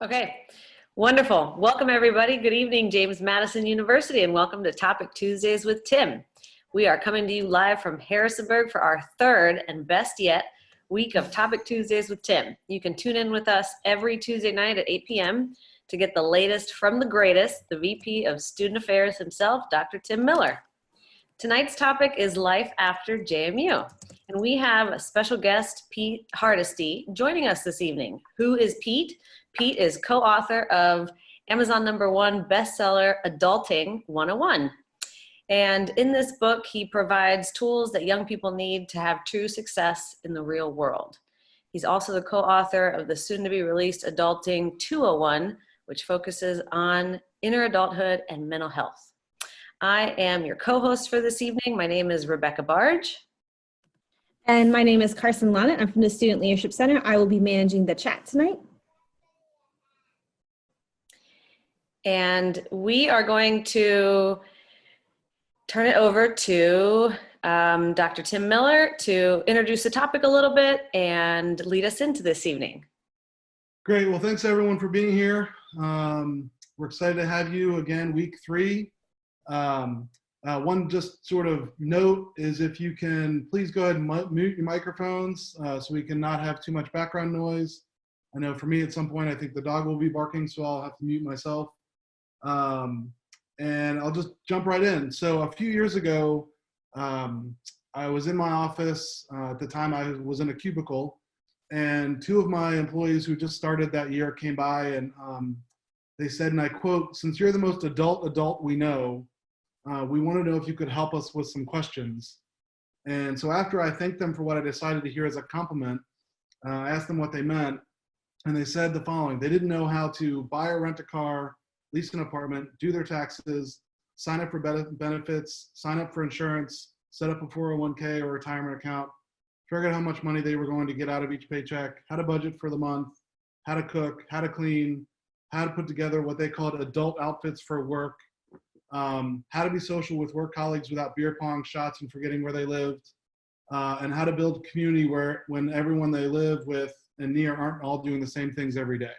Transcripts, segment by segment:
Okay, wonderful. Welcome everybody. Good evening, James Madison University, and welcome to Topic Tuesdays with Tim. We are coming to you live from Harrisonburg for our third and best yet week of Topic Tuesdays with Tim. You can tune in with us every Tuesday night at 8 p.m. to get the latest from the greatest, the VP of Student Affairs himself, Dr. Tim Miller. Tonight's topic is life after JMU, and we have a special guest, Pete Hardesty, joining us this evening. Who is Pete? Pete is co-author of Amazon #1 bestseller, Adulting 101. And in this book, he provides tools that young people need to have true success in the real world. He's also the co-author of the soon-to-be-released Adulting 201, which focuses on inner adulthood and mental health. I am your co-host for this evening. My name is Rebecca Barge. And my name is Carson Lonnet. I'm from the Student Leadership Center. I will be managing the chat tonight. And we are going to turn it over to Dr. Tim Miller to introduce the topic a little bit and lead us into this evening. Great. Well, thanks everyone for being here. We're excited to have you again, week 3. One just sort of note is if you can please go ahead and mute your microphones so we can not have too much background noise. I know for me at some point I think the dog will be barking, so I'll have to mute myself. And I'll just jump right in. So a few years ago, I was in my office. At the time I was in a cubicle, and 2 of my employees who just started that year came by and they said, and I quote, "Since you're the most adult we know, we want to know if you could help us with some questions." And so after I thanked them for what I decided to hear as a compliment, I asked them what they meant, and they said the following. They didn't know how to buy or rent a car, lease an apartment, do their taxes, sign up for benefits, sign up for insurance, set up a 401k or retirement account, figure out how much money they were going to get out of each paycheck, how to budget for the month, how to cook, how to clean, how to put together what they called adult outfits for work, how to be social with work colleagues without beer pong shots and forgetting where they lived, and how to build community when everyone they live with and near aren't all doing the same things every day.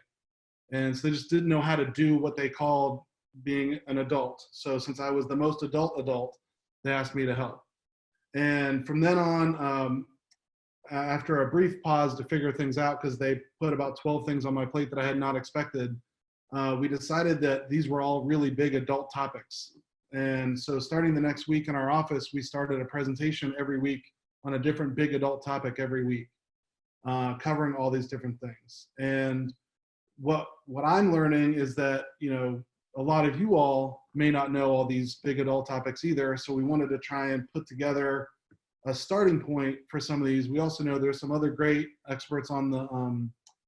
And so they just didn't know how to do what they called being an adult. So since I was the most adult, they asked me to help. And from then on, after a brief pause to figure things out, because they put about 12 things on my plate that I had not expected, we decided that these were all really big adult topics. And so starting the next week in our office, we started a presentation every week on a different big adult topic every week, covering all these different things. And what I'm learning is that, you know, a lot of you all may not know all these big adult topics either. So we wanted to try and put together a starting point for some of these. We also know there's some other great experts on the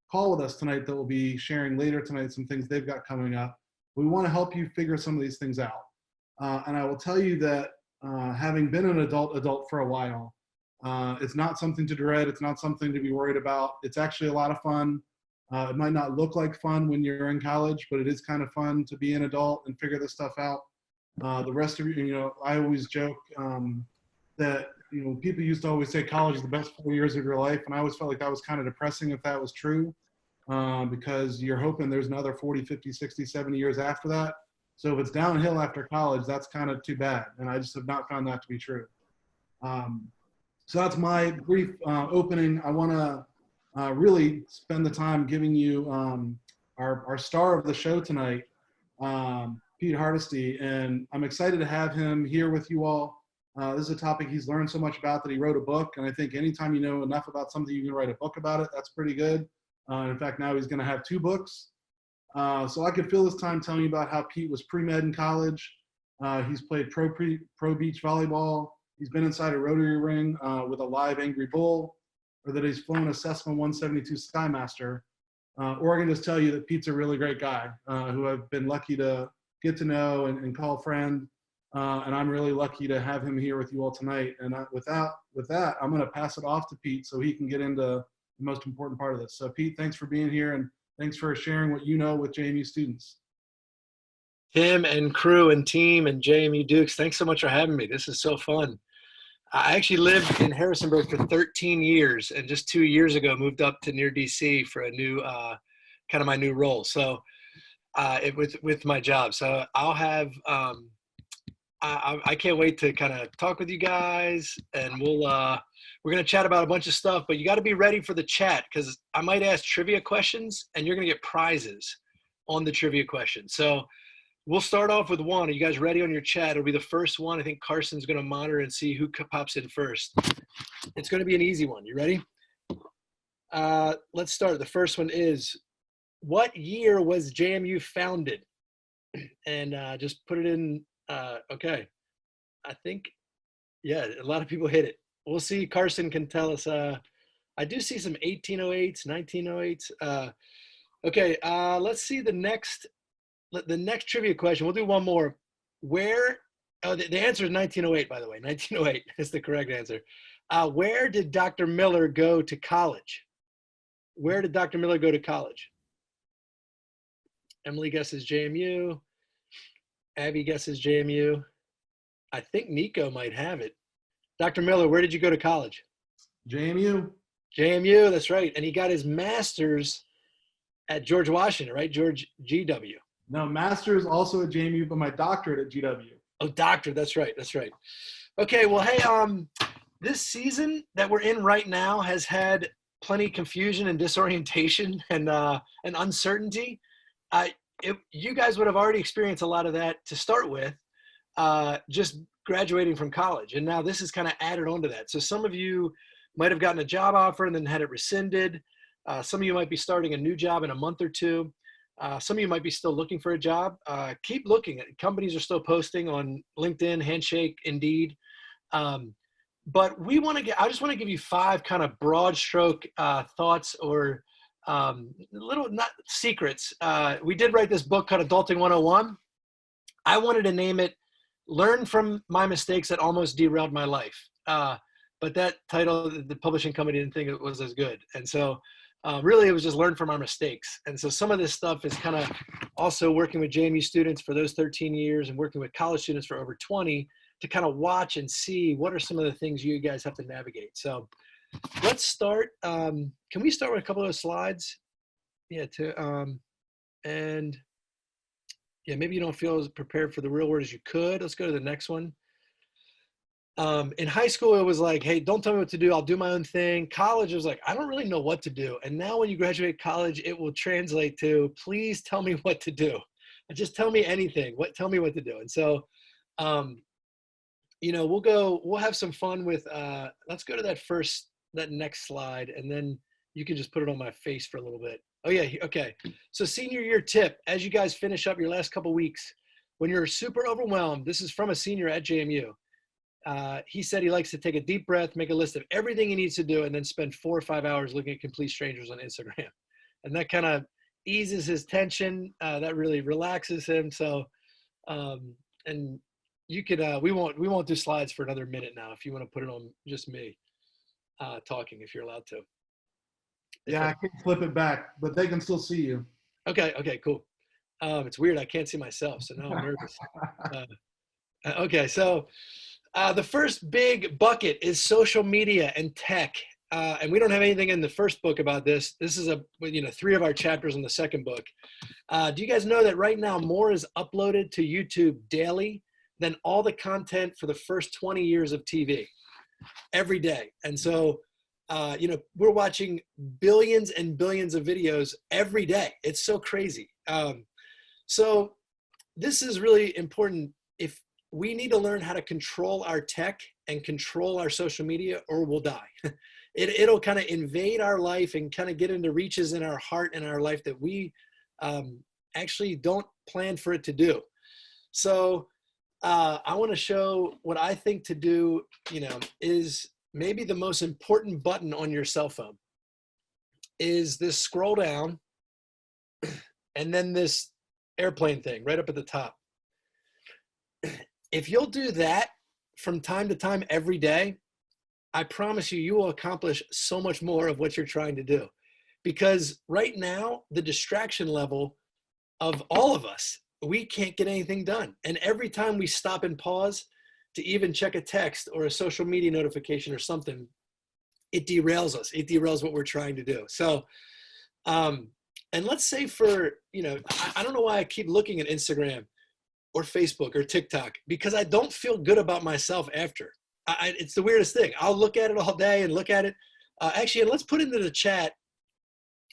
call with us tonight that will be sharing later tonight some things they've got coming up. We want to help you figure some of these things out. And I will tell you that having been an adult for a while, it's not something to dread. It's not something to be worried about. It's actually a lot of fun. It might not look like fun when you're in college, but it is kind of fun to be an adult and figure this stuff out. The rest of you, you know, I always joke that, you know, people used to always say college is the best 4 years of your life. And I always felt like that was kind of depressing if that was true, because you're hoping there's another 40, 50, 60, 70 years after that. So if it's downhill after college, that's kind of too bad. And I just have not found that to be true. So that's my brief opening. I want to really spend the time giving you our star of the show tonight, Pete Hardesty, and I'm excited to have him here with you all. This is a topic he's learned so much about that he wrote a book, and I think anytime you know enough about something, you can write a book about it. That's pretty good. In fact, now he's going to have 2 books. So I could fill this time telling you about how Pete was pre-med in college. He's played pro beach volleyball. He's been inside a rotary ring with a live angry bull, or that he's flown a Cessna 172 Skymaster. Or I can just tell you that Pete's a really great guy who I've been lucky to get to know and call friend. And I'm really lucky to have him here with you all tonight. And with that, I'm going to pass it off to Pete so he can get into the most important part of this. So Pete, thanks for being here, and thanks for sharing what you know with JMU students. Tim and crew and team and JMU Dukes, thanks so much for having me. This is so fun. I actually lived in Harrisonburg for 13 years, and just 2 years ago moved up to near DC for a new kind of my new role. So with my job. So I'll have, I can't wait to kind of talk with you guys, and we're going to chat about a bunch of stuff, but you got to be ready for the chat, because I might ask trivia questions and you're going to get prizes on the trivia questions. So we'll start off with one. Are you guys ready on your chat? It'll be the first one. I think Carson's going to monitor and see who pops in first. It's going to be an easy one. You ready? Let's start. The first one is, what year was JMU founded? And just put it in. Okay. I think, yeah, a lot of people hit it. We'll see. Carson can tell us. I do see some 1808s, 1908s. Okay, let's see the next trivia question. We'll do one more. Where, oh, the answer is 1908, by the way. 1908 is the correct answer. Where did Dr. Miller go to college? Where did Dr. Miller go to college? Emily guesses JMU. Abby guesses JMU. I think Nico might have it. Dr. Miller, where did you go to college? JMU. JMU, that's right. And he got his master's at George Washington, right? George GW. No, master's also at JMU, but my doctorate at GW. Oh, doctor, that's right, that's right. Okay, well, hey, this season that we're in right now has had plenty of confusion and disorientation and uncertainty. You guys would have already experienced a lot of that to start with, just graduating from college. And now this is kind of added onto that. So some of you might have gotten a job offer and then had it rescinded. Some of you might be starting a new job in a month or two. Some of you might be still looking for a job. Keep looking. Companies are still posting on LinkedIn, Handshake, Indeed. But I just want to give you 5 kind of broad stroke thoughts or little, not secrets. We did write this book called Adulting 101. I wanted to name it Learn from My Mistakes That Almost Derailed My Life. But that title, the publishing company didn't think it was as good. And so really it was just learn from our mistakes. And so some of this stuff is kind of also working with JMU students for those 13 years and working with college students for over 20 to kind of watch and see what are some of the things you guys have to navigate. So let's start. Can we start with a couple of those slides? Yeah, and yeah, maybe you don't feel as prepared for the real world as you could. Let's go to the next one. In high school, it was like, hey, don't tell me what to do. I'll do my own thing. College, it was like, I don't really know what to do. And now when you graduate college, it will translate to, please tell me what to do. Just tell me anything. Tell me what to do. And so, you know, we'll have some fun with, let's go to that next slide. And then you can just put it on my face for a little bit. Oh yeah. Okay. So senior year tip, as you guys finish up your last couple weeks, when you're super overwhelmed, this is from a senior at JMU. He said he likes to take a deep breath, make a list of everything he needs to do, and then spend 4 or 5 hours looking at complete strangers on Instagram. And that kind of eases his tension. That really relaxes him. So, and you could, we won't do slides for another minute now. If you want to put it on just me talking, if you're allowed to. Yeah, I can flip it back, but they can still see you. Okay, cool. It's weird. I can't see myself, so now I'm nervous. Okay, so the first big bucket is social media and tech. And we don't have anything in the first book about this. This is 3 of our chapters in the second book. Do you guys know that right now more is uploaded to YouTube daily than all the content for the first 20 years of TV every day? And so, we're watching billions and billions of videos every day. It's so crazy. So this is really important. If we need to learn how to control our tech and control our social media, or we'll die. It'll kind of invade our life and kind of get into reaches in our heart and our life that we actually don't plan for it to do. So I want to show what I think to do, is maybe the most important button on your cell phone is this scroll down and then this airplane thing right up at the top. If you'll do that from time to time every day, I promise you, you will accomplish so much more of what you're trying to do. Because right now, the distraction level of all of us, we can't get anything done. And every time we stop and pause to even check a text or a social media notification or something, it derails us. It derails what we're trying to do. So And let's say for, I don't know why I keep looking at Instagram or Facebook or TikTok, because I don't feel good about myself after. It's the weirdest thing. I'll look at it all day and look at it. Actually, and let's put into the chat,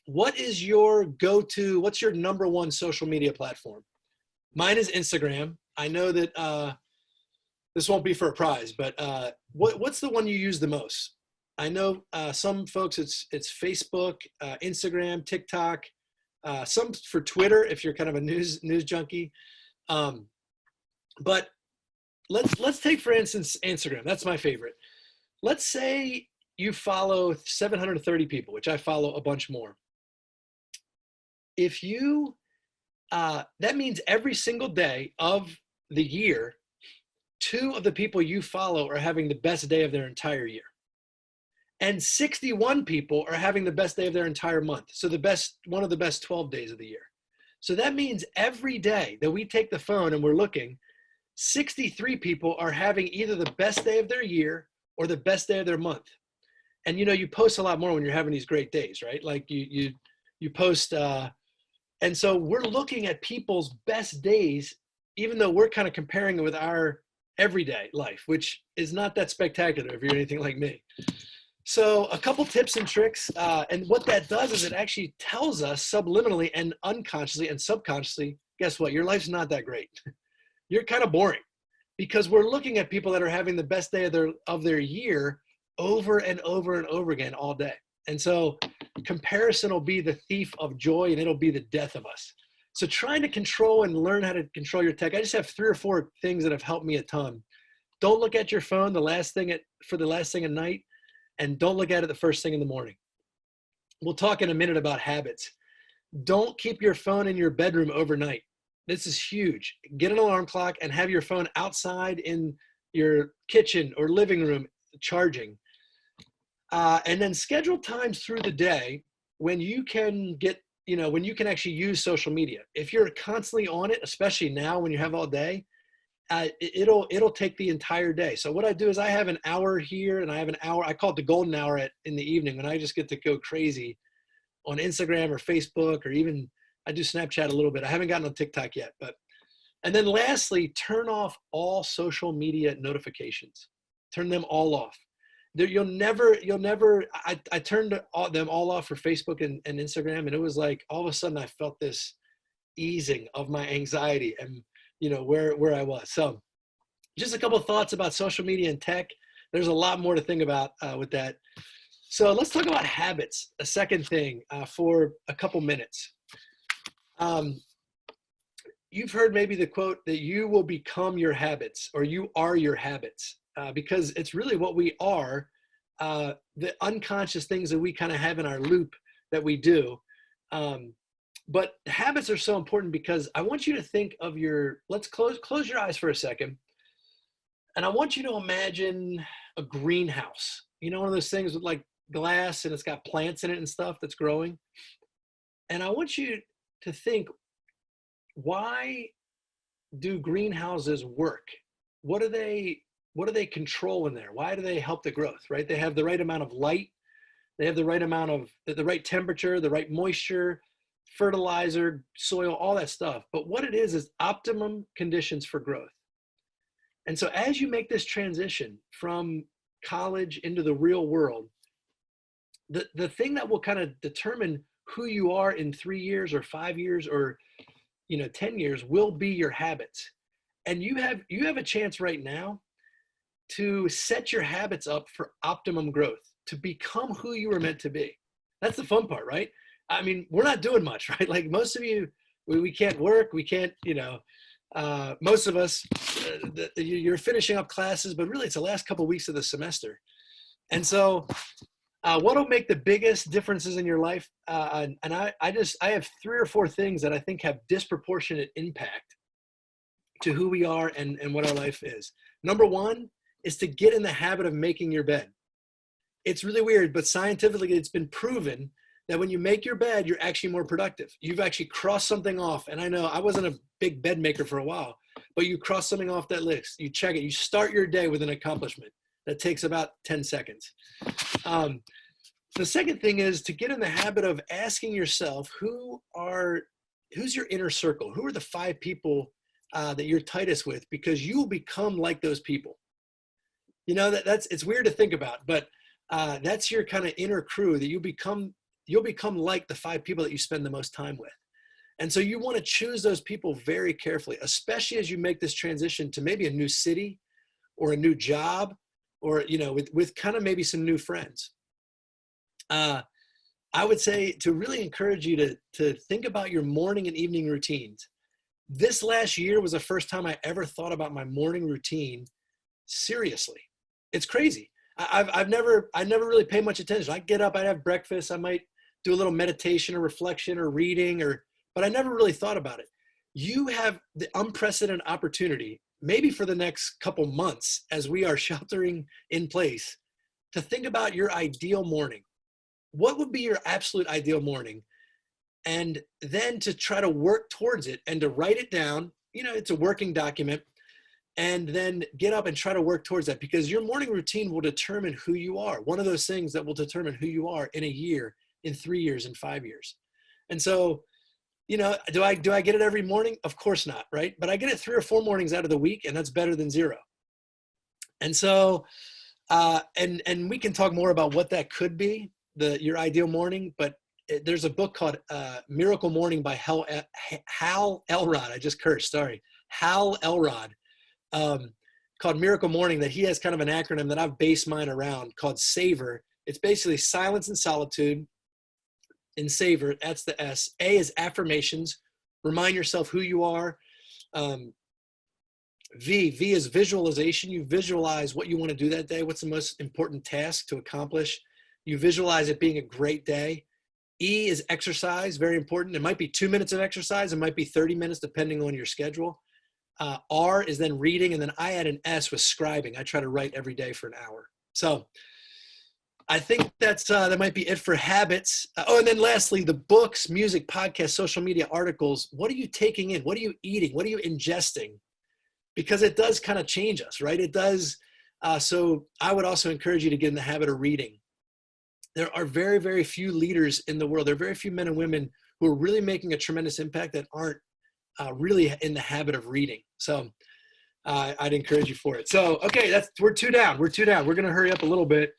what is your go-to, what's your number one social media platform? Mine is Instagram. I know that this won't be for a prize, but what's the one you use the most? I know some folks, it's Facebook, Instagram, TikTok, some for Twitter if you're kind of a news junkie. But let's take, for instance, Instagram. That's my favorite. Let's say you follow 730 people, which I follow a bunch more. If you, that means every single day of the year, 2 of the people you follow are having the best day of their entire year. And 61 people are having the best day of their entire month. So one of the best 12 days of the year. So that means every day that we take the phone and we're looking, 63 people are having either the best day of their year or the best day of their month. And you post a lot more when you're having these great days, right? Like you post, and so we're looking at people's best days, even though we're kind of comparing it with our everyday life, which is not that spectacular if you're anything like me. So a couple tips and tricks, and what that does is it actually tells us subliminally and unconsciously and subconsciously, guess what? Your life's not that great. You're kind of boring, because we're looking at people that are having the best day of their year over and over and over again all day. And so comparison will be the thief of joy, and it'll be the death of us. So trying to control and learn how to control your tech. I just have 3 or 4 things that have helped me a ton. Don't look at your phone the last thing at night. And don't look at it the first thing in the morning. We'll talk in a minute about habits. Don't keep your phone in your bedroom overnight. This is huge. Get an alarm clock and have your phone outside in your kitchen or living room charging. And then schedule times through the day when you can when you can actually use social media. If you're constantly on it, especially now when you have all day, it'll take the entire day. So what I do is I have an hour here and I have an hour, I call it the golden hour in the evening, when I just get to go crazy on Instagram or Facebook, or even I do Snapchat a little bit. I haven't gotten on TikTok yet, and then lastly, turn off all social media notifications. Turn them all off. You'll never, I turned them all off for Facebook and Instagram, and it was like, all of a sudden I felt this easing of my anxiety and where I was. So just a couple of thoughts about social media and tech. There's a lot more to think about with that. So let's talk about habits, a second thing, for a couple minutes. You've heard maybe the quote that you will become your habits, or you are your habits, because it's really what we are, the unconscious things that we kind of have in our loop that we do. But habits are so important, because I want you to think of let's close your eyes for a second. And I want you to imagine a greenhouse, one of those things with like glass and it's got plants in it and stuff that's growing. And I want you to think, why do greenhouses work? What do they control in there? Why do they help the growth, right? They have the right amount of light. They have the right amount of the right temperature, the right moisture, fertilizer, soil, all that stuff. But what it is optimum conditions for growth. And so as you make this transition from college into the real world, the thing that will kind of determine who you are in 3 years or 5 years or 10 years will be your habits. And you have a chance right now to set your habits up for optimum growth, to become who you were meant to be. That's the fun part, right? I mean, we're not doing much, right? Like most of you, we can't work, we can't, most of us, you're finishing up classes, but really it's the last couple of weeks of the semester. And so what will make the biggest differences in your life? And I have 3 or 4 things that I think have disproportionate impact to who we are and what our life is. Number 1 is to get in the habit of making your bed. It's really weird, but scientifically it's been proven that when you make your bed, you're actually more productive. You've actually crossed something off. And I know I wasn't a big bed maker for a while, but you cross something off that list. You check it. You start your day with an accomplishment that takes about 10 seconds. The second thing is to get in the habit of asking yourself, who's your inner circle? Who are the 5 people that you're tightest with? Because you will become like those people. You know, it's weird to think about, but that's your kind of inner crew that you'll become like the 5 people that you spend the most time with. And so you want to choose those people very carefully, especially as you make this transition to maybe a new city or a new job, or, you know, with kind of maybe some new friends. I would say to really encourage you to think about your morning and evening routines. This last year was the first time I ever thought about my morning routine seriously. It's crazy. I never really paid much attention. I get up, I'd have breakfast, I might do a little meditation or reflection or reading, but I never really thought about it. You have the unprecedented opportunity, maybe for the next couple months as we are sheltering in place, to think about your ideal morning. What would be your absolute ideal morning? And then to try to work towards it and to write it down. You know, it's a working document. And then get up and try to work towards that, because your morning routine will determine who you are. One of those things that will determine who you are in a year, in 3 years, in 5 years. And so, you know, do I get it every morning? Of course not, right? But I get it 3 or 4 mornings out of the week, and that's better than 0. And so, and we can talk more about what that could be, your ideal morning, but there's a book called Miracle Morning by Hal Elrod. I just cursed, sorry. Hal Elrod. Called Miracle Morning, that he has kind of an acronym that I've based mine around called SAVOR. It's basically silence and solitude. In SAVOR, that's the S. A is affirmations. Remind yourself who you are. V is visualization. You visualize what you want to do that day. What's the most important task to accomplish? You visualize it being a great day. E is exercise, very important. It might be 2 minutes of exercise. It might be 30 minutes, depending on your schedule. R is then reading, and then I add an S with scribing. I try to write every day for an hour. So I think that might be it for habits. And then lastly, the books, music, podcasts, social media, articles. What are you taking in? What are you eating? What are you ingesting? Because it does kind of change us, right? It does. So I would also encourage you to get in the habit of reading. There are very, very few leaders in the world. There are very few men and women who are really making a tremendous impact that aren't really in the habit of reading. So I'd encourage you for it. So, okay, we're 2 down. We're 2 down. We're going to hurry up a little bit.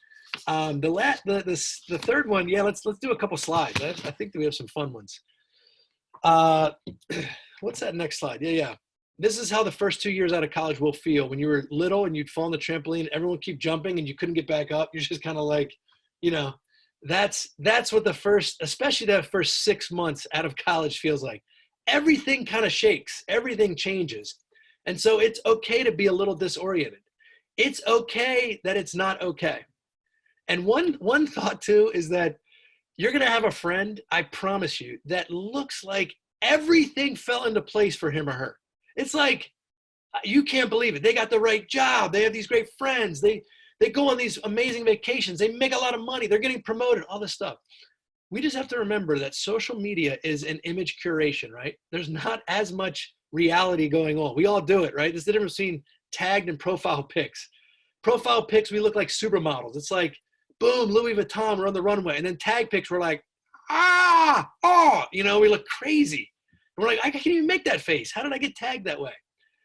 The third one, yeah, let's do a couple slides. I think that we have some fun ones. What's that next slide? Yeah. This is how the first 2 years out of college will feel. When you were little and you'd fall on the trampoline, everyone keep jumping and you couldn't get back up. You're just kind of like, you know, that's what especially that first 6 months out of college feels like. Everything kind of shakes. Everything changes. And so it's okay to be a little disoriented. It's okay that it's not okay. And one thought too is that you're going to have a friend, I promise you, that looks like everything fell into place for him or her. It's like, you can't believe it. They got the right job. They have these great friends. They go on these amazing vacations. They make a lot of money. They're getting promoted, all this stuff. We just have to remember that social media is an image curation, right? There's not as much reality going on. We all do it, right? There's the difference between tagged and profile pics. Profile pics, we look like supermodels. It's like, boom, Louis Vuitton, we're on the runway. And then tag pics, we're like, we look crazy. And we're like, I can't even make that face. How did I get tagged that way?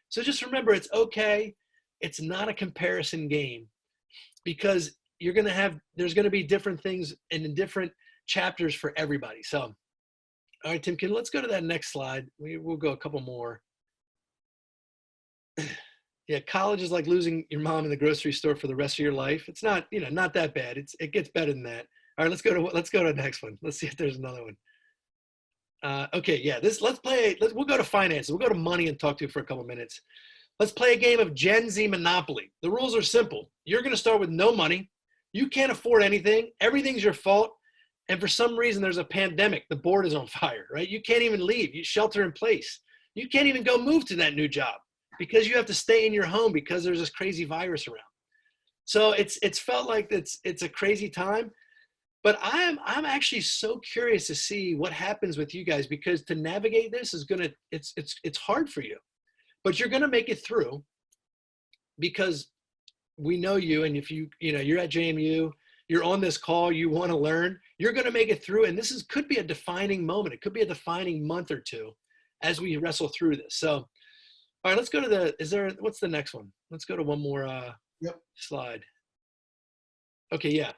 So just remember, it's okay. It's not a comparison game, because there's going to be different things in different chapters for everybody. So, all right, Tim, let's go to that next slide. We'll go a couple more. Yeah, college is like losing your mom in the grocery store for the rest of your life. It's not, not that bad. It gets better than that. All right, let's go to the next one. Let's see if there's another one. Okay, yeah, we'll go to finance. We'll go to money and talk to you for a couple minutes. Let's play a game of Gen Z Monopoly. The rules are simple. You're going to start with no money. You can't afford anything. Everything's your fault. And for some reason, there's a pandemic. The board is on fire, right? You can't even leave. You shelter in place. You can't even go move to that new job because you have to stay in your home because there's this crazy virus around. So it's felt like it's a crazy time. But I'm actually so curious to see what happens with you guys, because to navigate this it's hard for you, but you're gonna make it through, because we know you. And if you're at JMU, you're on this call, you want to learn, you're going to make it through. And this could be a defining moment. It could be a defining month or two as we wrestle through this. So, all right, let's go to what's the next one? Let's go to one more slide. Okay, yeah.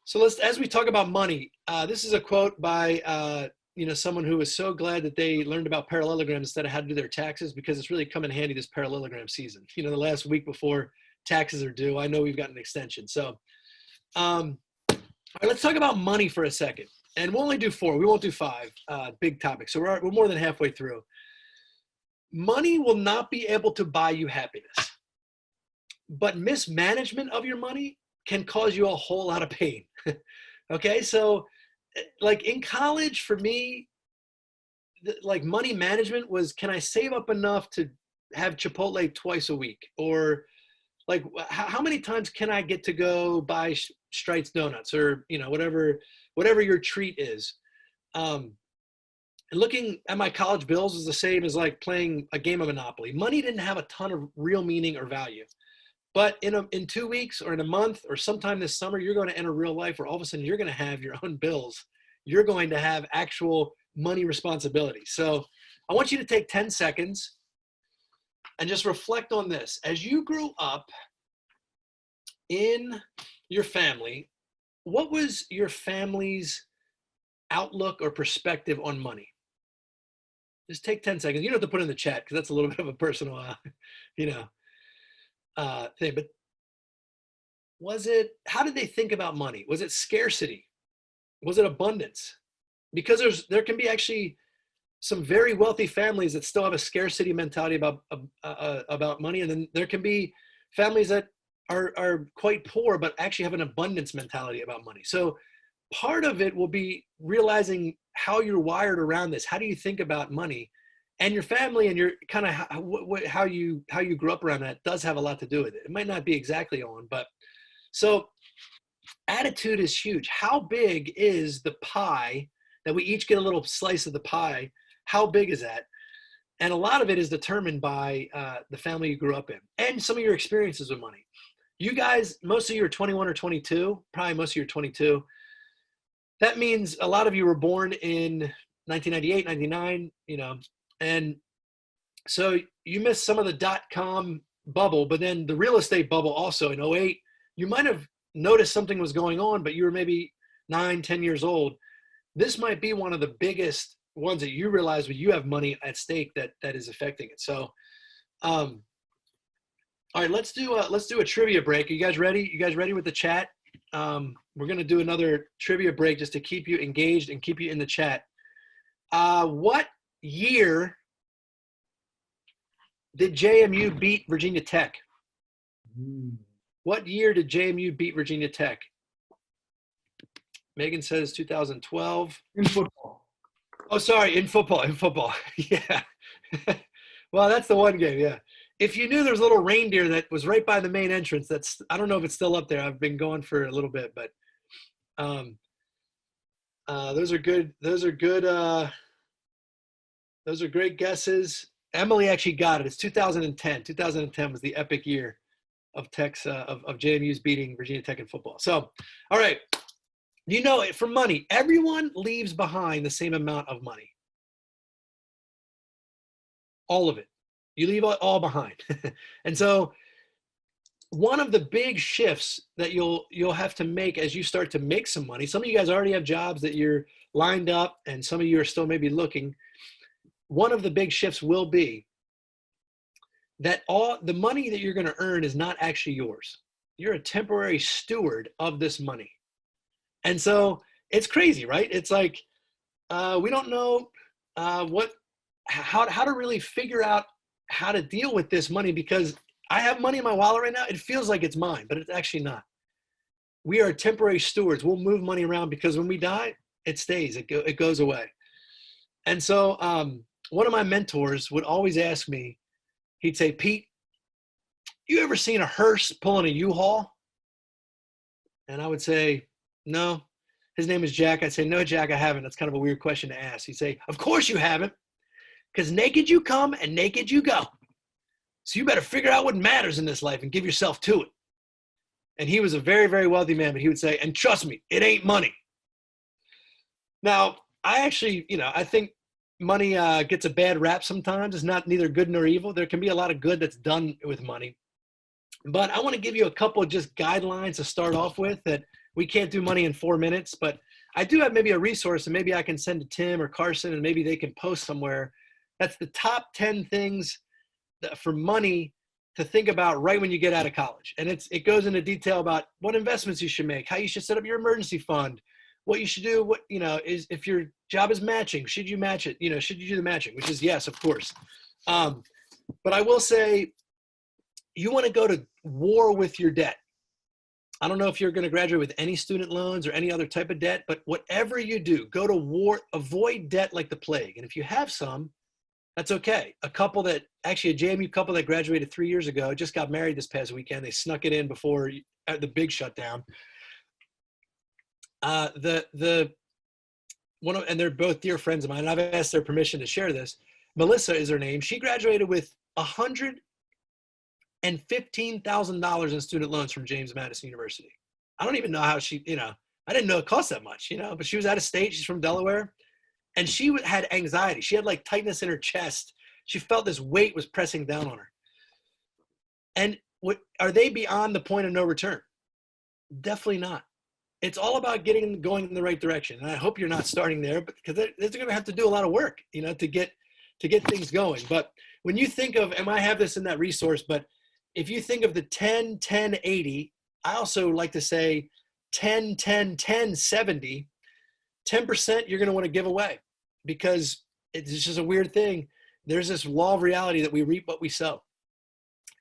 So as we talk about money, this is a quote by, someone who was so glad that they learned about parallelograms instead of how to do their taxes, because it's really come in handy this parallelogram season. The last week before taxes are due, I know we've got an extension. So all right, let's talk about money for a second. And we'll only do 4. We won't do 5 big topics. So we're more than halfway through. Money will not be able to buy you happiness. But mismanagement of your money can cause you a whole lot of pain. Okay, so like in college, for me, like money management was, can I save up enough to have Chipotle twice a week? Or like, how many times can I get to go buy Strites donuts, or, whatever your treat is? And looking at my college bills is the same as like playing a game of Monopoly. Money didn't have a ton of real meaning or value. But in 2 weeks or in a month or sometime this summer, you're going to enter real life where all of a sudden you're going to have your own bills. You're going to have actual money responsibility. So I want you to take 10 seconds and just reflect on this. As you grew up in your family, what was your family's outlook or perspective on money? Just take 10 seconds. You don't have to put it in the chat because that's a little bit of a personal, thing. But how did they think about money? Was it scarcity? Was it abundance? Because there can be actually some very wealthy families that still have a scarcity mentality about money, and then there can be families that are quite poor but actually have an abundance mentality about money. So part of it will be realizing how you're wired around this. How do you think about money? And your family and your kind of how you grew up around that does have a lot to do with it. It might not be exactly on, but so attitude is huge. How big is the pie that we each get a little slice of the pie? How big is that? And a lot of it is determined by the family you grew up in and some of your experiences with money. You guys, most of you are 21 or 22, probably most of you are 22. That means a lot of you were born in 1998, 99, and so you missed some of the dot-com bubble, but then the real estate bubble also in '08, you might have noticed something was going on, but you were maybe 9, 10 years old. This might be one of the biggest ones that you realize when you have money at stake that is affecting it. So, all right, let's do a trivia break. Are you guys ready? You guys ready with the chat? We're going to do another trivia break just to keep you engaged and keep you in the chat. What year did JMU beat Virginia Tech? What year did JMU beat Virginia Tech? Megan says 2012. In football. Oh, sorry, in football. Yeah. Well, that's the one game, yeah. If you knew there was a little reindeer that was right by the main entrance, I don't know if it's still up there. I've been going for a little bit, but those are good. Those are great guesses. Emily actually got it. It's 2010. 2010 was the epic year of Tech's of JMU's beating Virginia Tech in football. So, all right. For money, everyone leaves behind the same amount of money. All of it. You leave it all behind. And so one of the big shifts that you'll have to make as you start to make some money, some of you guys already have jobs that you're lined up, and some of you are still maybe looking. One of the big shifts will be that all the money that you're going to earn is not actually yours. You're a temporary steward of this money. And so it's crazy, right? It's like we don't know how to really figure out how to deal with this money, because I have money in my wallet right now. It feels like it's mine, but it's actually not. We are temporary stewards. We'll move money around because when we die, it stays. It goes away. And so one of my mentors would always ask me, he'd say, Pete, you ever seen a hearse pulling a U-Haul? And I would say, no. His name is Jack. I'd say, no, Jack, I haven't. That's kind of a weird question to ask. He'd say, of course you haven't, because naked you come and naked you go. So you better figure out what matters in this life and give yourself to it. And he was a very, very wealthy man, but he would say, and trust me, it ain't money. Now, I actually, I think money gets a bad rap sometimes. It's not neither good nor evil. There can be a lot of good that's done with money. But I want to give you a couple of just guidelines to start off with that we can't do money in 4 minutes, but I do have maybe a resource and maybe I can send to Tim or Carson and maybe they can post somewhere. That's the top 10 things for money to think about right when you get out of college. And it goes into detail about what investments you should make, how you should set up your emergency fund, what you should do, is if your job is matching, should you match it? Should you do the matching? Which is yes, of course. But I will say you want to go to war with your debt. I don't know if you're going to graduate with any student loans or any other type of debt, but whatever you do, go to war, avoid debt like the plague. And if you have some, that's okay. A JMU couple that graduated 3 years ago just got married this past weekend. They snuck it in before the big shutdown. And they're both dear friends of mine. And I've asked their permission to share this. Melissa is her name. She graduated with $115,000 in student loans from James Madison University. I don't even know how she, I didn't know it cost that much, but she was out of state. She's from Delaware. And she had anxiety. She had like tightness in her chest. She felt this weight was pressing down on her. And are they beyond the point of no return? Definitely not. It's all about going in the right direction. And I hope you're not starting there, because they're going to have to do a lot of work, to get things going. But when you think of, and I have this in that resource, but if you think of the 10, 10, 80, I also like to say 10, 10, 10, 70, 10% you're going to want to give away, because it's just a weird thing. There's this law of reality that we reap what we sow.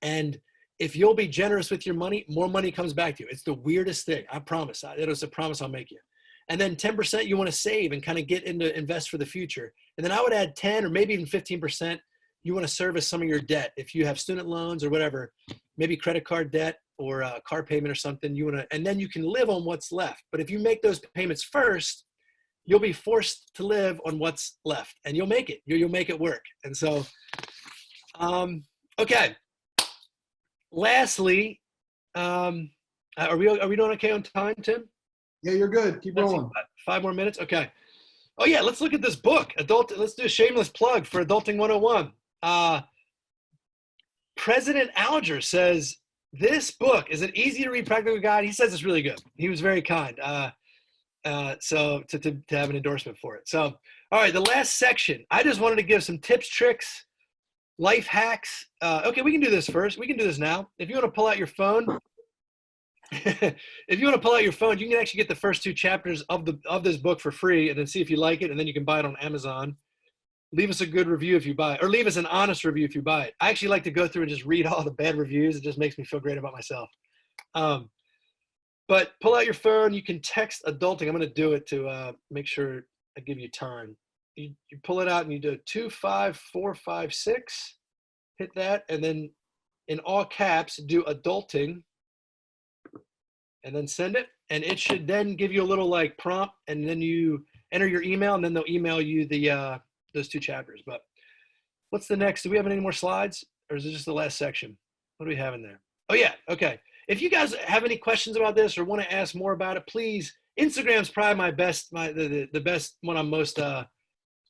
And if you'll be generous with your money, more money comes back to you. It's the weirdest thing. I promise. It was a promise I'll make you. And then 10% you want to save and kind of get into invest for the future. And then I would add 10 or maybe even 15% you want to service some of your debt. If you have student loans or whatever, maybe credit card debt or a car payment or something, and then you can live on what's left. But if you make those payments first, you'll be forced to live on what's left, and you'll make it. You'll make it work. And so, okay. Lastly, are we doing okay on time, Tim? Yeah, you're good. Keep rolling. 5 more minutes. Okay. Oh yeah, let's look at this book. Let's do a shameless plug for Adulting 101. President Alger says this book is an easy to read practical guide. He says it's really good. He was very kind. So to have an endorsement for it. So, all right, the last section, I just wanted to give some tips, tricks, life hacks. Okay, we can do this first. We can do this now. If you want to pull out your phone, you can actually get the first 2 chapters of this book for free, and then see if you like it, and then you can buy it on Amazon. Leave us a good review if you buy it, or leave us an honest review if you buy it. I actually like to go through and just read all the bad reviews. It just makes me feel great about myself. But pull out your phone. You can text adulting. I'm going to do it to make sure I give you time. You pull it out and you do 25456. Hit that, and then in all caps do adulting, and then send it. And it should then give you a little like prompt, and then you enter your email, and then they'll email you those 2 chapters. But what's the next? Do we have any more slides, or is it just the last section? What do we have in there? Oh yeah, okay. If you guys have any questions about this or want to ask more about it, please, Instagram's probably the best one I'm most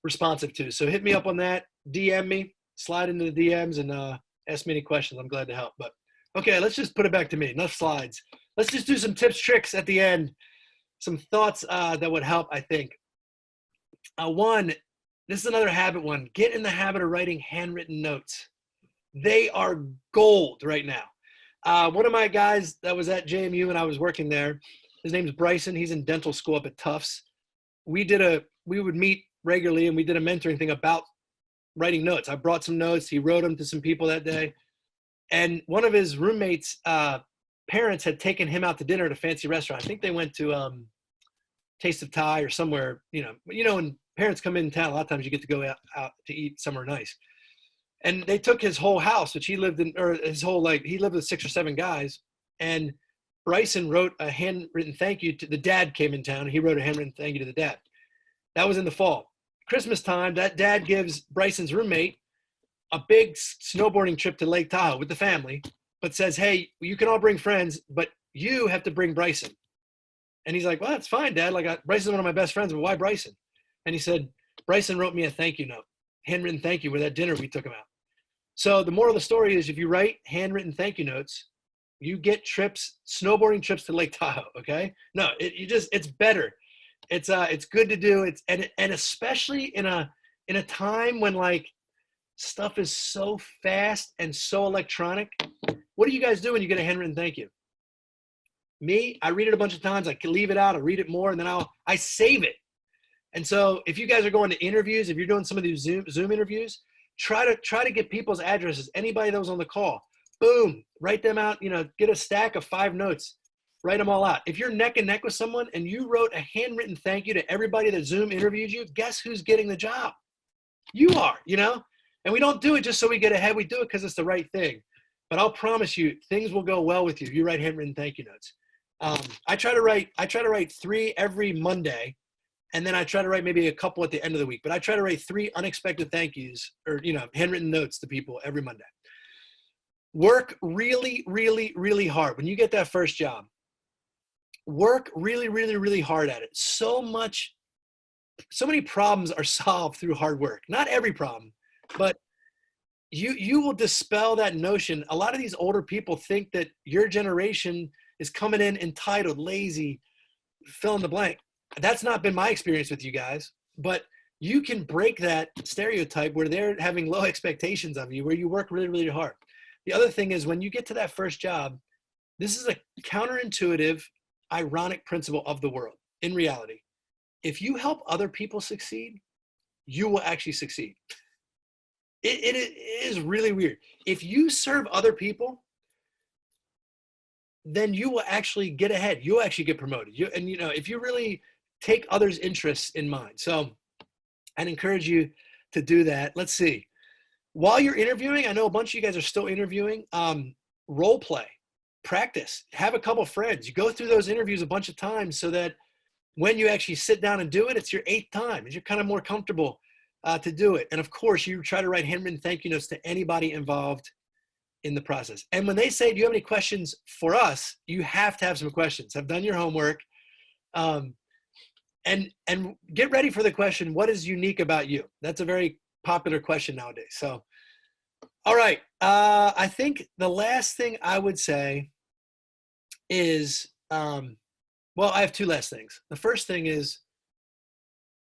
responsive to. So hit me up on that, DM me, slide into the DMs, and ask me any questions. I'm glad to help. But okay, let's just put it back to me. Enough slides. Let's just do some tips, tricks at the end. Some thoughts that would help, I think. One, this is another habit one. Get in the habit of writing handwritten notes. They are gold right now. One of my guys that was at JMU when I was working there, his name's Bryson. He's in dental school up at Tufts. We would meet regularly, and we did a mentoring thing about writing notes. I brought some notes. He wrote them to some people that day. And one of his roommates' parents had taken him out to dinner at a fancy restaurant. I think they went to Taste of Thai or somewhere, when parents come in town, a lot of times you get to go out to eat somewhere nice. And they took his whole house, which he lived in, or his whole, he lived with 6 or 7 guys. And Bryson wrote a handwritten thank you to the dad came in town. And he wrote a handwritten thank you to the dad. That was in the fall. Christmas time, that dad gives Bryson's roommate a big snowboarding trip to Lake Tahoe with the family, but says, hey, you can all bring friends, but you have to bring Bryson. And he's like, well, that's fine, Dad. Like, Bryson's one of my best friends, but why Bryson? And he said, Bryson wrote me a thank you note, handwritten thank you, with that dinner we took him out. So the moral of the story is, if you write handwritten thank you notes, you get trips, snowboarding trips to Lake Tahoe. Okay. No, it's better. It's good to do. And especially in a time when like stuff is so fast and so electronic. What do you guys do when you get a handwritten thank you? Me, I read it a bunch of times. I can leave it out. I read it more, and then I save it. And so if you guys are going to interviews, if you're doing some of these Zoom interviews, try to get people's addresses. Anybody that was on the call, boom, write them out. Get a stack of 5 notes, write them all out. If you're neck and neck with someone and you wrote a handwritten thank you to everybody that Zoom interviewed you, guess who's getting the job? You are, And we don't do it just so we get ahead. We do it because it's the right thing. But I'll promise you, things will go well with you if you write handwritten thank you notes. I try to write 3 every Monday, and then I try to write maybe a couple at the end of the week. But I try to write 3 unexpected thank yous, or handwritten notes to people every Monday. Work really, really, really hard when you get that first job. Work really, really, really hard at it. So many problems are solved through hard work. Not every problem, but you will dispel that notion. A lot of these older people think that your generation is coming in entitled, lazy, fill in the blank. That's not been my experience with you guys, but you can break that stereotype where they're having low expectations of you, where you work really, really hard. The other thing is, when you get to that first job, this is a counterintuitive, ironic principle of the world. In reality, if you help other people succeed, you will actually succeed. It is really weird. If you serve other people, then you will actually get ahead. You'll actually get promoted. If you really take others' interests in mind. So I'd encourage you to do that. Let's see. While you're interviewing, I know a bunch of you guys are still interviewing, role play, practice, have a couple friends. You go through those interviews a bunch of times so that when you actually sit down and do it, it's your 8th time. You're kind of more comfortable to do it. And of course, you try to write handwritten thank you notes to anybody involved in the process. And when they say, do you have any questions for us? You have to have some questions. Have done your homework. And get ready for the question, what is unique about you? That's a very popular question nowadays. So, all right. I think the last thing I would say is, I have 2 last things. The first thing is,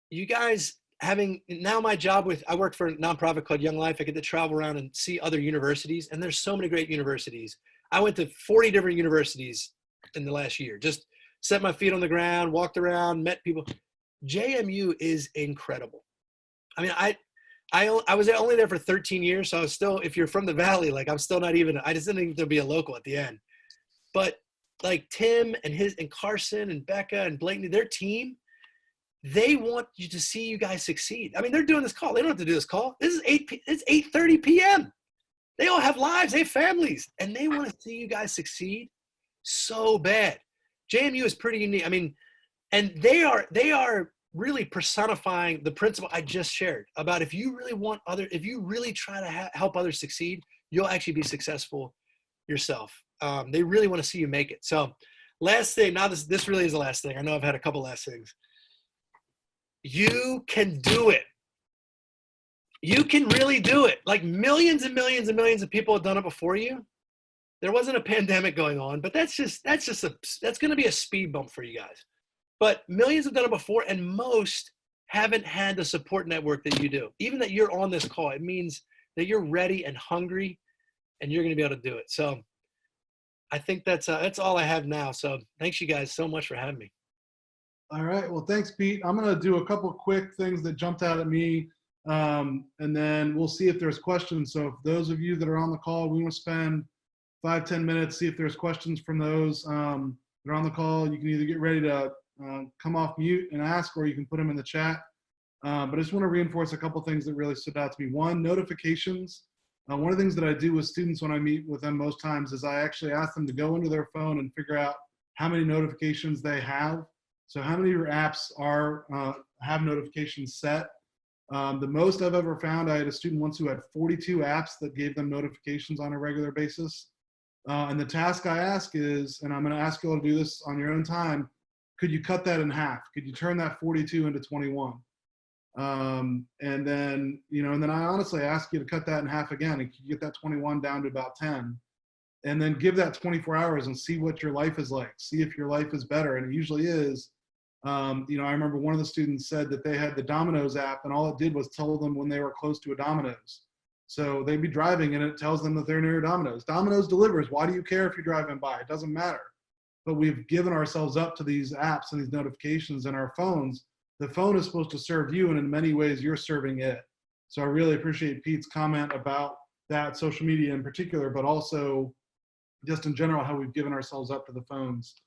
you guys having now my job I work for a nonprofit called Young Life. I get to travel around and see other universities, and there's so many great universities. I went to 40 different universities in the last year, just set my feet on the ground, walked around, met people. JMU is incredible. I mean, I was only there for 13 years. So I was still, if you're from the Valley, like I'm still not even, I just didn't even be a local at the end. But like Tim and Carson and Becca and Blakeney, their team, they want you to see you guys succeed. I mean, they're doing this call. They don't have to do this call. It's 8:30 p.m. They all have lives, they have families, and they want to see you guys succeed so bad. JMU is pretty unique. I mean, and they are really personifying the principle I just shared about if you really try to help others succeed, you'll actually be successful yourself. They really want to see you make it. So last thing, now this really is the last thing. I know I've had a couple last things. You can do it. You can really do it. Like millions and millions and millions of people have done it before you. There wasn't a pandemic going on, but that's going to be a speed bump for you guys. But millions have done it before, and most haven't had the support network that you do. Even that you're on this call, it means that you're ready and hungry, and you're going to be able to do it. So I think that's all I have now. So thanks you guys so much for having me. All right. Well, thanks, Pete. I'm going to do a couple quick things that jumped out at me, and then we'll see if there's questions. So if those of you that are on the call, we want to spend 5-10 minutes, see if there's questions from those that are on the call. You can either get ready to come off mute and ask, or you can put them in the chat. But I just want to reinforce a couple things that really stood out to me. One, notifications. One of the things that I do with students when I meet with them most times is I actually ask them to go into their phone and figure out how many notifications they have. So how many of your apps have notifications set? The most I've ever found, I had a student once who had 42 apps that gave them notifications on a regular basis. And the task I ask is, and I'm going to ask you all to do this on your own time, could you cut that in half? Could you turn that 42 into 21? And then, and then I honestly ask you to cut that in half again, and you get that 21 down to about 10. And then give that 24 hours and see what your life is like. See if your life is better. And it usually is. I remember one of the students said that they had the Domino's app, and all it did was tell them when they were close to a Domino's. So they'd be driving and it tells them that they're near Domino's. Domino's delivers. Why do you care if you're driving by? It doesn't matter. But we've given ourselves up to these apps and these notifications in our phones. The phone is supposed to serve you, and in many ways you're serving it. So I really appreciate Pete's comment about that, social media in particular, but also just in general, how we've given ourselves up to the phones.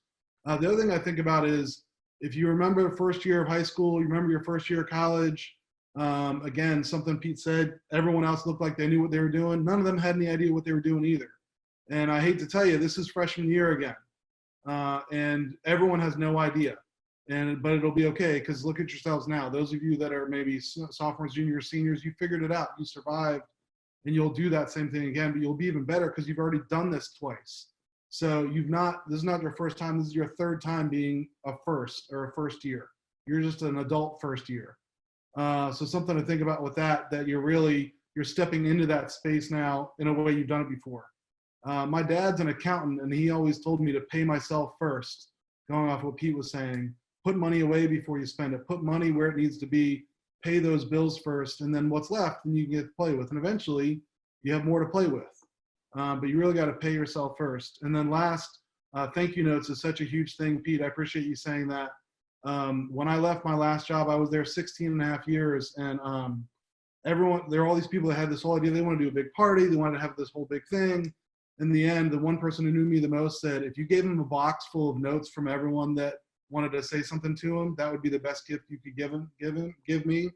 The other thing I think about is, if you remember the first year of high school, you remember your first year of college, again, something Pete said, everyone else looked like they knew what they were doing. None of them had any idea what they were doing either. And I hate to tell you, this is freshman year again. And everyone has no idea. But it'll be okay, because look at yourselves now. Those of you that are maybe sophomores, juniors, seniors, you figured it out. You survived. And you'll do that same thing again, but you'll be even better because you've already done this twice. So this is not your first time. This is your third time being a first or a first year. You're just an adult first year. So something to think about with that you're stepping into that space now in a way you've done it before. My dad's an accountant, and he always told me to pay myself first, going off what Pete was saying. Put money away before you spend it. Put money where it needs to be. Pay those bills first, and then what's left, and you can get to play with. And eventually, you have more to play with. But you really got to pay yourself first. And then last, thank you notes is such a huge thing, Pete. I appreciate you saying that. When I left my last job, I was there 16 and a half years, and there were all these people that had this whole idea. They want to do a big party. They wanted to have this whole big thing. In the end, the one person who knew me the most said, if you gave them a box full of notes from everyone that wanted to say something to him, that would be the best gift you could give me.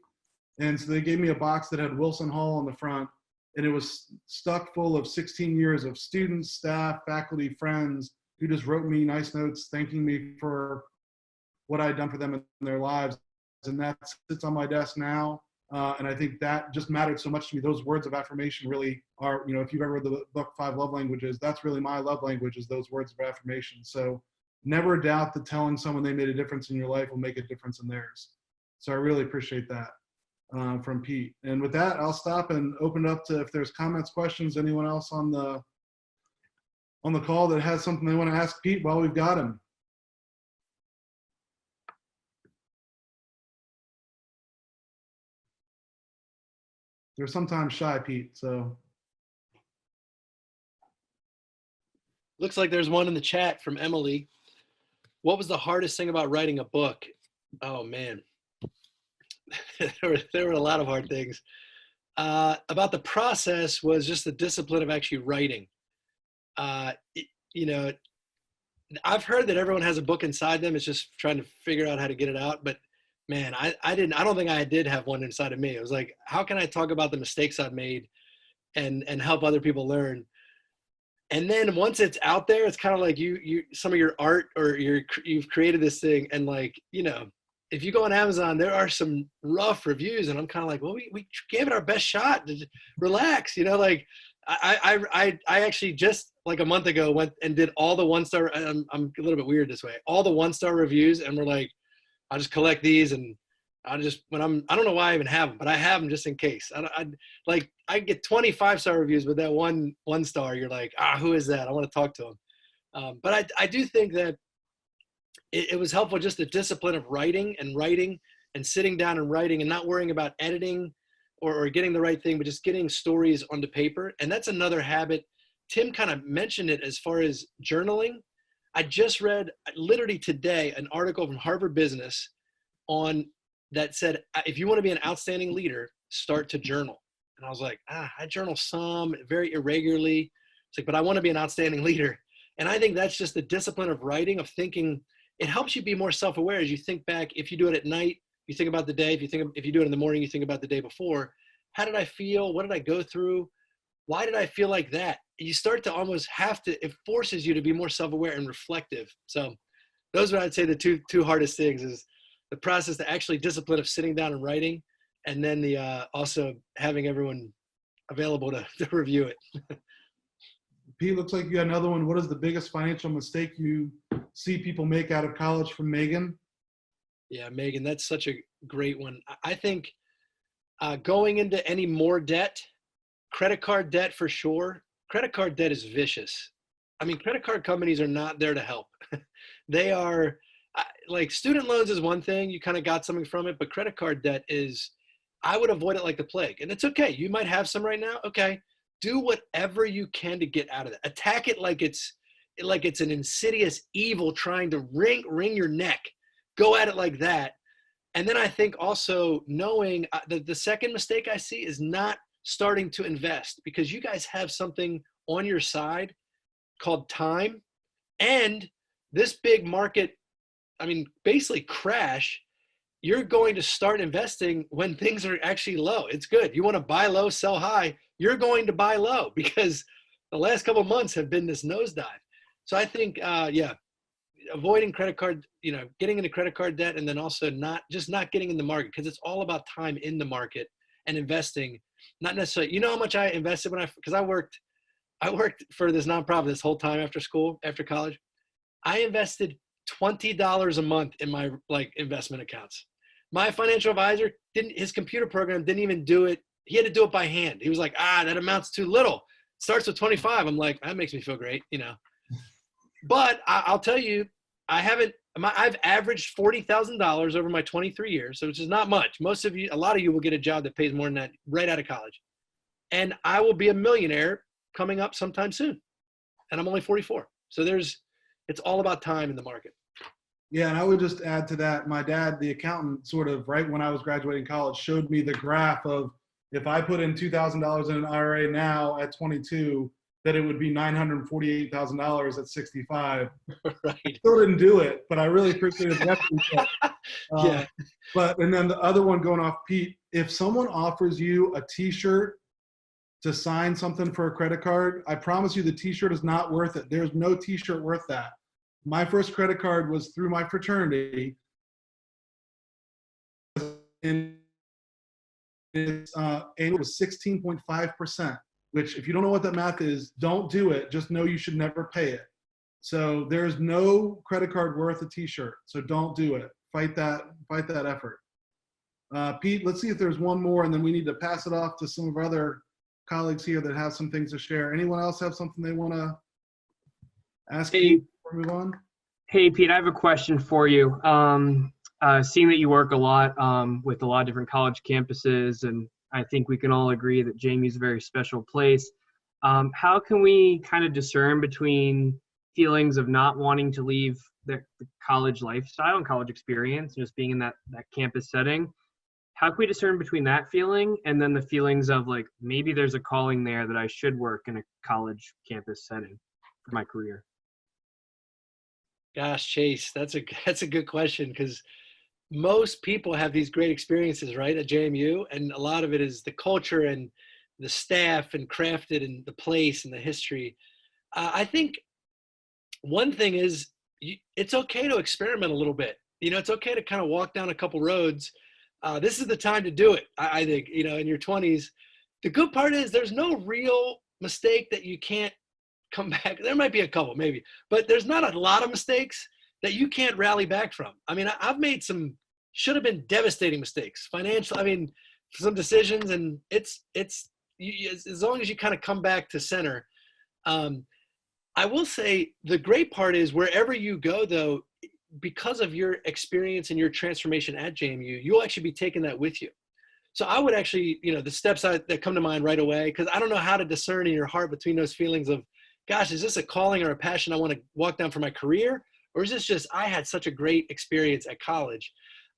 And so they gave me a box that had Wilson Hall on the front, and it was stuck full of 16 years of students, staff, faculty, friends who just wrote me nice notes thanking me for what I had done for them in their lives. And that sits on my desk now. And I think that just mattered so much to me. Those words of affirmation really are, if you've ever read the book 5 Love Languages, that's really my love language, is those words of affirmation. So never doubt that telling someone they made a difference in your life will make a difference in theirs. So I really appreciate that from Pete. And with that, I'll stop and open it up to, if there's comments, questions, anyone else on the call that has something they want to ask Pete while we've got him. They're sometimes shy, Pete, so. Looks like there's one in the chat from Emily. What was the hardest thing about writing a book? Oh, man. there were a lot of hard things. About the process was just the discipline of actually writing. I've heard that everyone has a book inside them. It's just trying to figure out how to get it out. But man, I don't think I did have one inside of me. It was like, how can I talk about the mistakes I've made and help other people learn? And then once it's out there, it's kind of like some of your art, or you've created this thing, and like, if you go on Amazon, there are some rough reviews, and I'm kind of like, well, we gave it our best shot. Relax, like I actually just like a month ago went and did all the 1-star. I'm a little bit weird this way. All the 1-star reviews, and we're like, I'll just collect these, and I don't know why I even have them, but I have them just in case. I get 25-star reviews, but that one star, you're like, who is that? I want to talk to him. But I do think that it was helpful, just the discipline of writing and sitting down and writing and not worrying about editing or getting the right thing, but just getting stories onto paper. And that's another habit. Tim kind of mentioned it as far as journaling. I just read literally today an article from Harvard Business that said, if you want to be an outstanding leader, start to journal. And I was like, I journal some, very irregularly. It's like, but I want to be an outstanding leader. And I think that's just the discipline of writing, of thinking. It helps you be more self-aware as you think back. If you do it at night, you think about the day. If you do it in the morning, you think about the day before. How did I feel? What did I go through? Why did I feel like that? You start to almost it forces you to be more self-aware and reflective. So those are, I'd say, the two hardest things is the process, the actually discipline of sitting down and writing, and then the also having everyone available to review it. Pete, looks like you got another one. What is the biggest financial mistake you see people make out of college, from Megan? Yeah, Megan, that's such a great one. I think going into any more debt, credit card debt for sure. Credit card debt is vicious. I mean, credit card companies are not there to help. They are like, student loans is one thing, you kind of got something from it, but credit card debt is, I would avoid it like the plague. And it's okay. You might have some right now. Okay. Do whatever you can to get out of it. Attack it like it's an insidious evil trying to wring your neck. Go at it like that. And then I think also knowing the second mistake I see is not starting to invest, because you guys have something on your side called time, and this big market, I mean, basically crash, you're going to start investing when things are actually low. It's good. You want to buy low, sell high. You're going to buy low, because the last couple of months have been this nosedive. So I think, avoiding credit card, getting into credit card debt, and then also not getting in the market, because it's all about time in the market and investing. Not necessarily, how much I invested because I worked for this nonprofit this whole time after school, after college. I invested $20 a month in my investment accounts. My financial advisor his computer program didn't even do it. He had to do it by hand. He was like, that amounts too little. It starts with 25. I'm like, that makes me feel great, But I'll tell you, I've averaged $40,000 over my 23 years, which is not much. A lot of you will get a job that pays more than that right out of college. And I will be a millionaire coming up sometime soon. And I'm only 44. So it's all about time in the market. Yeah, and I would just add to that, my dad, the accountant, sort of right when I was graduating college, showed me the graph of, if I put in $2,000 in an IRA now at 22, that it would be $948,000 at 65. Right. I still didn't do it, but I really appreciated the effort. Yeah. And then the other one, going off Pete, if someone offers you a T-shirt to sign something for a credit card, I promise you the T-shirt is not worth it. There's no T-shirt worth that. My first credit card was through my fraternity, and it was 16.5%, which, if you don't know what that math is, don't do it. Just know you should never pay it. So there's no credit card worth a T-shirt. So don't do it. Fight that effort. Pete, let's see if there's one more, and then we need to pass it off to some of our other colleagues here that have some things to share. Anyone else have something they want to ask you before we move on? Hey, Pete, I have a question for you. Seeing that you work a lot with a lot of different college campuses, and I think we can all agree that JMU is a very special place. How can we kind of discern between feelings of not wanting to leave the college lifestyle and college experience, and just being in that campus setting? How can we discern between that feeling and then the feelings of like, maybe there's a calling there that I should work in a college campus setting for my career? Gosh, Chase, that's a good question, because most people have these great experiences, right, at JMU, and a lot of it is the culture and the staff and crafted and the place and the history. I think one thing is it's okay to experiment a little bit. It's okay to kind of walk down a couple roads. This is the time to do it, I think, in your 20s. The good part is there's no real mistake that you can't come back. There might be a couple, maybe, but there's not a lot of mistakes that you can't rally back from. I mean, I've made some should have been devastating mistakes, some decisions, and it's as long as you kind of come back to center. I will say the great part is wherever you go, though, because of your experience and your transformation at JMU, you'll actually be taking that with you. So I would actually, the steps that come to mind right away, because I don't know how to discern in your heart between those feelings of, gosh, is this a calling or a passion I want to walk down for my career? Or is this just, I had such a great experience at college?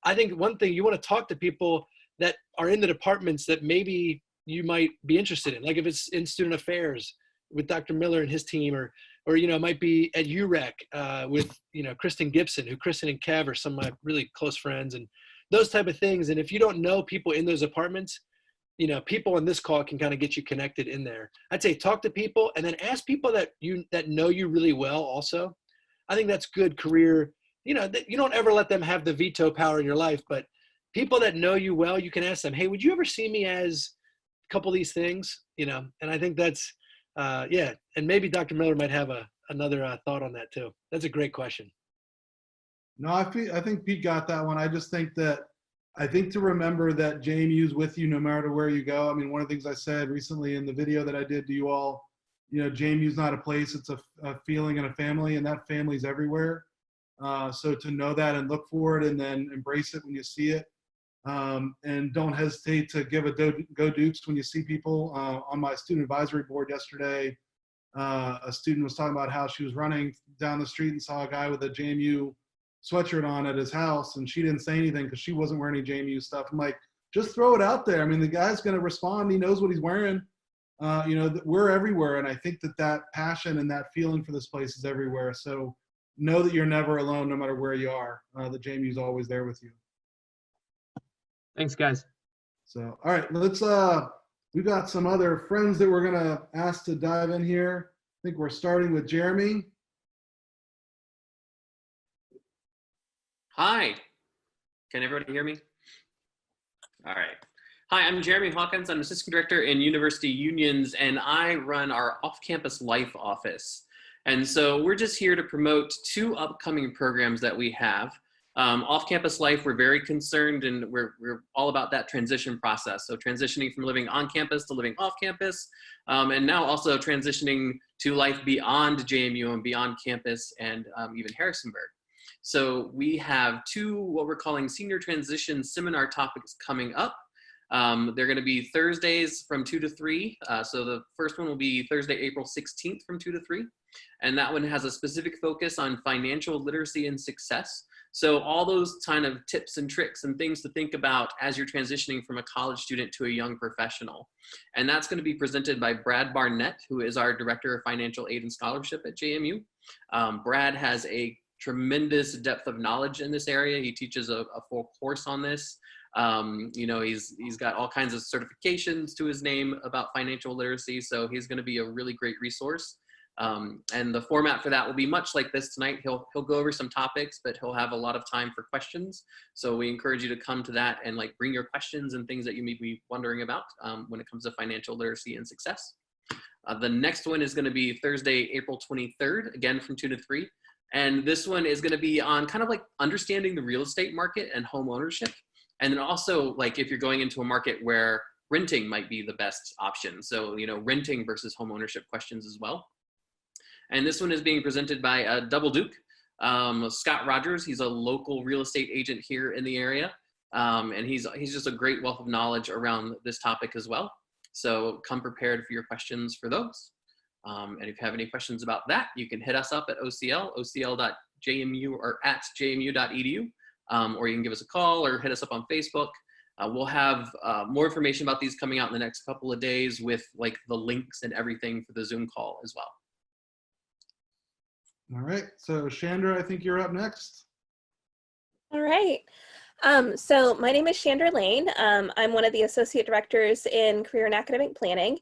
I think one thing, you want to talk to people that are in the departments that maybe you might be interested in. Like if it's in student affairs with Dr. Miller and his team, or it might be at UREC with, Kristen Gibson, who Kristen and Kev are some of my really close friends, and those type of things. And if you don't know people in those departments, people on this call can kind of get you connected in there. I'd say talk to people, and then ask people that know you really well also. I think that's good career. That you don't ever let them have the veto power in your life, but people that know you well, you can ask them, hey, would you ever see me as a couple of these things? And I think that's Yeah, and maybe Dr. Miller might have another thought on that too. That's a great question. No, I think Pete got that one. I just think to remember that JMU's with you no matter where you go. I mean, one of the things I said recently in the video that I did to you all, JMU's not a place, it's a feeling and a family, and that family's everywhere. So to know that and look for it and then embrace it when you see it. And don't hesitate to give a go Dukes when you see people. On my student advisory board yesterday, a student was talking about how she was running down the street and saw a guy with a JMU sweatshirt on at his house, and she didn't say anything because she wasn't wearing any JMU stuff. I'm like, just throw it out there. I mean, the guy's going to respond. He knows what he's wearing. We're everywhere, and I think that passion and that feeling for this place is everywhere. So know that you're never alone, no matter where you are. The JMU's always there with you. Thanks, guys. So, all right, we've got some other friends that we're going to ask to dive in here. I think we're starting with Jeremy. Hi, can everybody hear me? All right. Hi, I'm Jeremy Hawkins. I'm Assistant Director in University Unions, and I run our off-campus life office. And so we're just here to promote 2 upcoming programs that we have. Off-campus life, we're very concerned, and we're all about that transition process. So transitioning from living on campus to living off campus, and now also transitioning to life beyond JMU and beyond campus and even Harrisonburg. So we have 2 what we're calling senior transition seminar topics coming up. They're going to be Thursdays from 2 to 3. So the first one will be Thursday, April 16th from 2 to 3. And that one has a specific focus on financial literacy and success. So all those kind of tips and tricks and things to think about as you're transitioning from a college student to a young professional. And that's going to be presented by Brad Barnett, who is our Director of Financial Aid and Scholarship at JMU. Brad has a tremendous depth of knowledge in this area. He teaches a full course on this. He's got all kinds of certifications to his name about financial literacy. So he's going to be a really great resource. And the format for that will be much like this tonight. He'll go over some topics, but he'll have a lot of time for questions. So we encourage you to come to that and bring your questions and things that you may be wondering about when it comes to financial literacy and success. The next one is going to be Thursday, April 23rd, again from 2 to 3. And this one is going to be on kind of understanding the real estate market and home ownership. And then also if you're going into a market where renting might be the best option. So, renting versus home ownership questions as well. And this one is being presented by Double Duke, Scott Rogers. He's a local real estate agent here in the area. And he's just a great wealth of knowledge around this topic as well. So come prepared for your questions for those. And if you have any questions about that, you can hit us up at ocl.jmu or at jmu.edu, or you can give us a call or hit us up on Facebook. We'll have more information about these coming out in the next couple of days with the links and everything for the Zoom call as well. All right, so Chandra, I think you're up next. All right. So my name is Chandra Lane. I'm one of the associate directors in career and academic planning.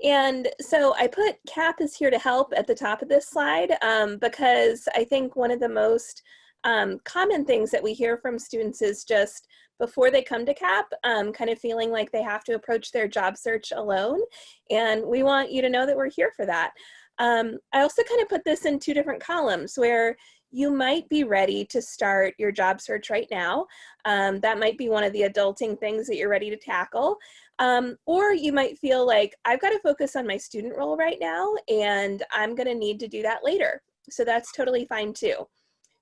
And so I put CAP is here to help at the top of this slide because I think one of the most common things that we hear from students is just before they come to CAP, kind of feeling like they have to approach their job search alone. And we want you to know that we're here for that. I also kind of put this in 2 different columns where you might be ready to start your job search right now. That might be one of the adulting things that you're ready to tackle. Or you might feel like I've got to focus on my student role right now and I'm going to need to do that later. So that's totally fine too.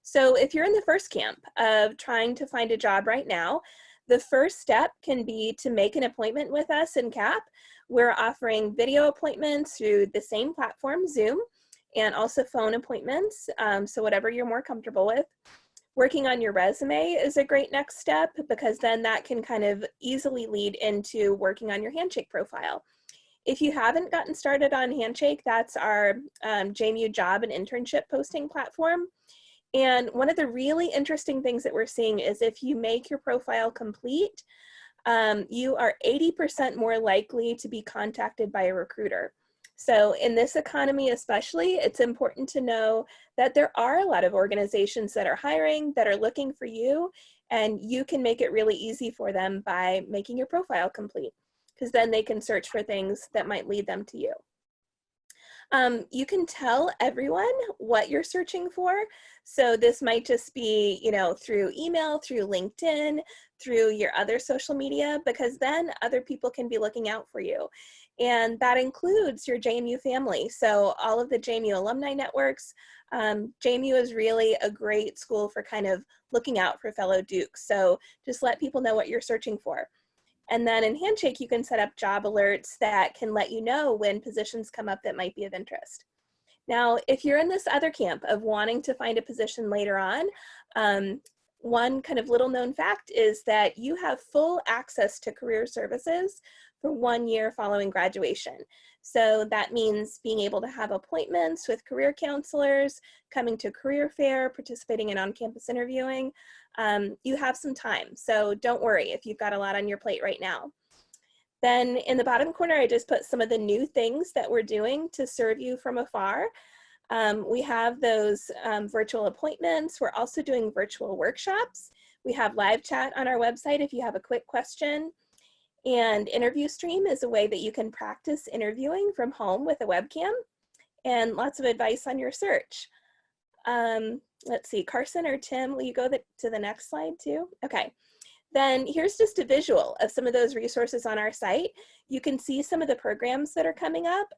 So if you're in the first camp of trying to find a job right now, the first step can be to make an appointment with us in CAP. We're offering video appointments through the same platform, Zoom, and also phone appointments, so whatever you're more comfortable with. Working on your resume is a great next step because then that can kind of easily lead into working on your Handshake profile. If you haven't gotten started on Handshake, that's our JMU job and internship posting platform. And one of the really interesting things that we're seeing is if you make your profile complete, you are 80% more likely to be contacted by a recruiter. So in this economy especially, it's important to know that there are a lot of organizations that are hiring, that are looking for you, and you can make it really easy for them by making your profile complete, because then they can search for things that might lead them to you. You can tell everyone what you're searching for. So this might just be, you know, through email, through LinkedIn, through your other social media, because then other people can be looking out for you. And that includes your JMU family. So all of the JMU alumni networks, JMU is really a great school for kind of looking out for fellow Dukes. So just let people know what you're searching for. And then in Handshake, you can set up job alerts that can let you know when positions come up that might be of interest. Now, if you're in this other camp of wanting to find a position later on, one kind of little known fact is that you have full access to career services for 1 year following graduation. So that means being able to have appointments with career counselors, coming to career fair, participating in on-campus interviewing. You have some time, so don't worry if you've got a lot on your plate right now. Then in the bottom corner, I just put some of the new things that we're doing to serve you from afar. We have those virtual appointments. We're also doing virtual workshops. We have live chat on our website if you have a quick question. And Interview Stream is a way that you can practice interviewing from home with a webcam, and lots of advice on your search. Let's see, Carson or Tim, will you go to the next slide too? Okay. Then here's just a visual of some of those resources on our site. You can see some of the programs that are coming up.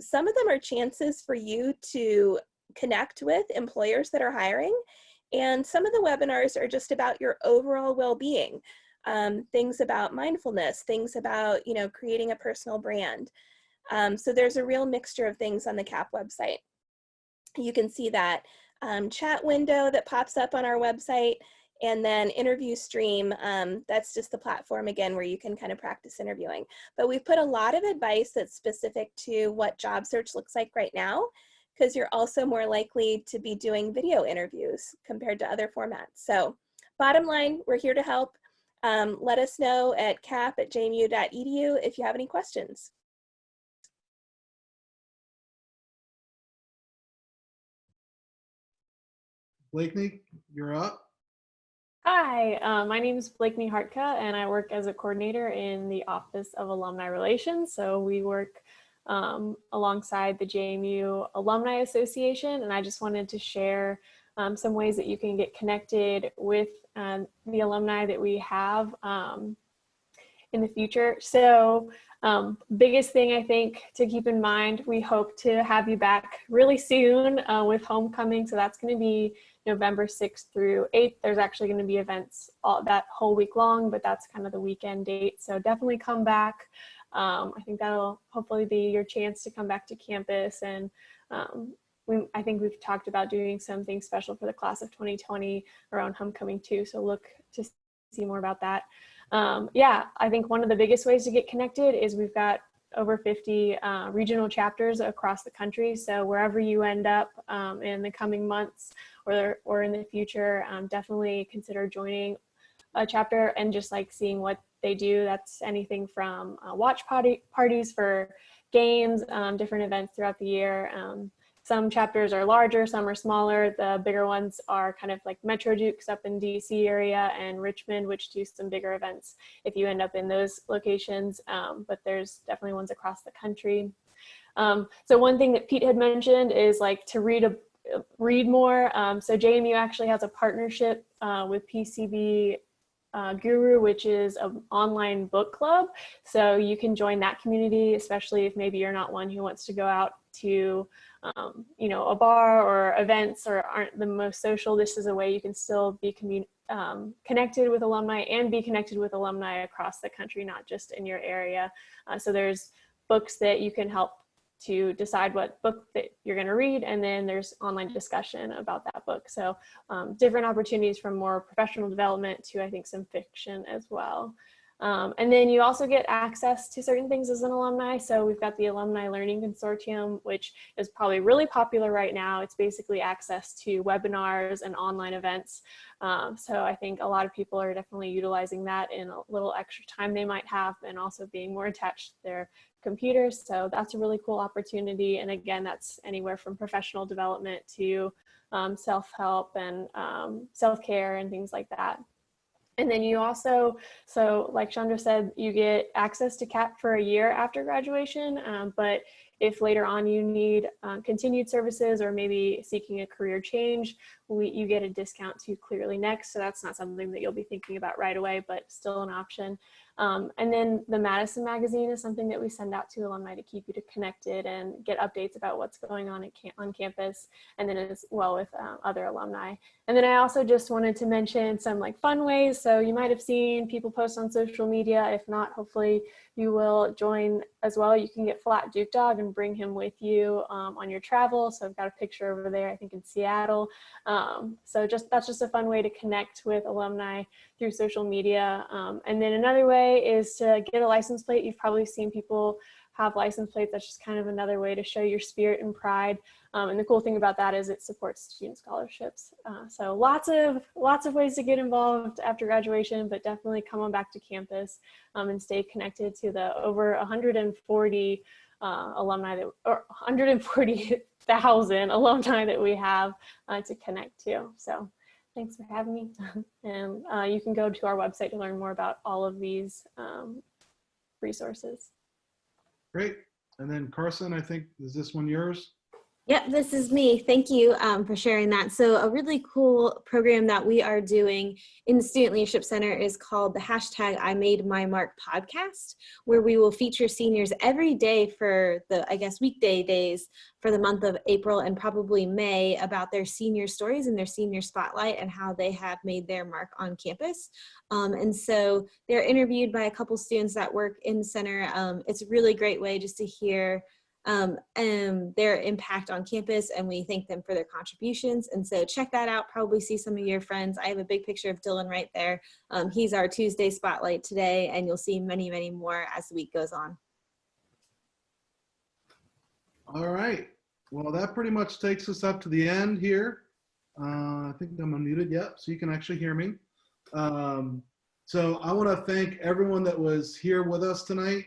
Some of them are chances for you to connect with employers that are hiring. And some of the webinars are just about your overall well-being. Things about mindfulness, things about, you know, creating a personal brand. So there's a real mixture of things on the CAP website. You can see that chat window that pops up on our website, and then Interview Stream, that's just the platform again where you can kind of practice interviewing. But we've put a lot of advice that's specific to what job search looks like right now, because you're also more likely to be doing video interviews compared to other formats. So bottom line, we're here to help. Let us know at cap@jmu.edu if you have any questions. Blakeney, you're up. Hi, my name is Blakeney Hartka, and I work as a coordinator in the Office of Alumni Relations. So we work alongside the JMU Alumni Association, and I just wanted to share some ways that you can get connected with the alumni that we have in the future. So biggest thing I think to keep in mind, we hope to have you back really soon with homecoming. So that's going to be November 6th through 8th. There's actually going to be events that whole week long, but that's kind of the weekend date. So definitely come back. I think that'll hopefully be your chance to come back to campus. And I think we've talked about doing something special for the class of 2020 around homecoming too. So look to see more about that. Yeah, I think one of the biggest ways to get connected is we've got over 50 regional chapters across the country. So wherever you end up in the coming months or in the future, definitely consider joining a chapter and just like seeing what they do. That's anything from watch parties for games, different events throughout the year. Some chapters are larger, some are smaller. The bigger ones are kind of like Metro Dukes up in DC area and Richmond, which do some bigger events if you end up in those locations. But there's definitely ones across the country. So one thing that Pete had mentioned is like to read more. So JMU actually has a partnership with PCB Guru, which is an online book club. So you can join that community, especially if maybe you're not one who wants to go out to a bar or events or aren't the most social. This is a way you can still be connected with alumni and be connected with alumni across the country, not just in your area. So there's books that you can help to decide what book that you're going to read, and then there's online discussion about that book. So different opportunities from more professional development to, I think, some fiction as well. And then you also get access to certain things as an alumni. So we've got the Alumni Learning Consortium, which is probably really popular right now. It's basically access to webinars and online events. So I think a lot of people are definitely utilizing that in a little extra time they might have, and also being more attached to their computers. So that's a really cool opportunity. And again, that's anywhere from professional development to self-help and self-care and things like that. And then you also, so like Chandra said, you get access to CAP for a year after graduation, but if later on you need continued services or maybe seeking a career change, you get a discount to Clearly Next. So that's not something that you'll be thinking about right away, but still an option. And then the Madison magazine is something that we send out to alumni to keep you connected and get updates about what's going on on campus, and then as well with other alumni. And then I also just wanted to mention some like fun ways. So you might have seen people post on social media. If not, hopefully you will join as well. You can get Flat Duke Dog and bring him with you on your travel. So I've got a picture over there, I think in Seattle. So that's just a fun way to connect with alumni through social media. And then another way is to get a license plate. You've probably seen people have license plates. That's just kind of another way to show your spirit and pride. And the cool thing about that is it supports student scholarships. So lots of ways to get involved after graduation, but definitely come on back to campus and stay connected to the over 140 alumni that, or 140,000 alumni that we have to connect to. So thanks for having me. And you can go to our website to learn more about all of these resources. Great. And then Carson, I think, is this one yours? Yep, this is me. Thank you for sharing that. So a really cool program that we are doing in the Student Leadership Center is called the #IMadeMyMark podcast, where we will feature seniors every day for the, I guess, weekday days for the month of April and probably May about their senior stories and their senior spotlight and how they have made their mark on campus. And so they're interviewed by a couple students that work in the center. It's a really great way just to hear their impact on campus, and we thank them for their contributions. And so check that out, probably see some of your friends. I have a big picture of Dylan right there. He's our Tuesday spotlight today, and you'll see many, many more as the week goes on. All right. Well, that pretty much takes us up to the end here. I think I'm unmuted. Yep, so you can actually hear me. So I want to thank everyone that was here with us tonight.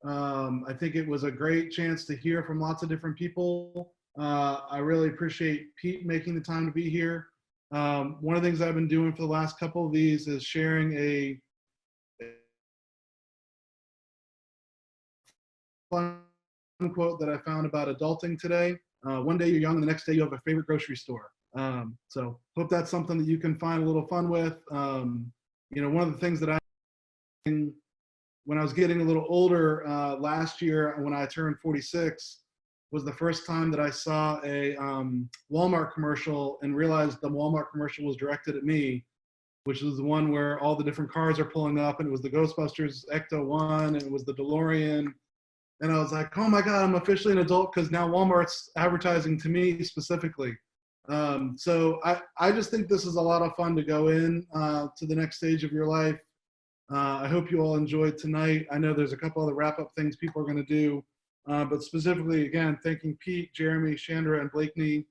I think it was a great chance to hear from lots of different people. I really appreciate Pete making the time to be here. One of the things I've been doing for the last couple of these is sharing a fun quote that I found about adulting today. One day you're young and the next day you have a favorite grocery store. So hope that's something that you can find a little fun with. You know, one of the things that when I was getting a little older last year, when I turned 46, was the first time that I saw a Walmart commercial and realized the Walmart commercial was directed at me, which was the one where all the different cars are pulling up, and it was the Ghostbusters Ecto-1, and it was the DeLorean. And I was like, oh my God, I'm officially an adult because now Walmart's advertising to me specifically. So I just think this is a lot of fun to go in to the next stage of your life. I hope you all enjoyed tonight. I know there's a couple other wrap-up things people are going to do, but specifically, again, thanking Pete, Jeremy, Chandra, and Blakeney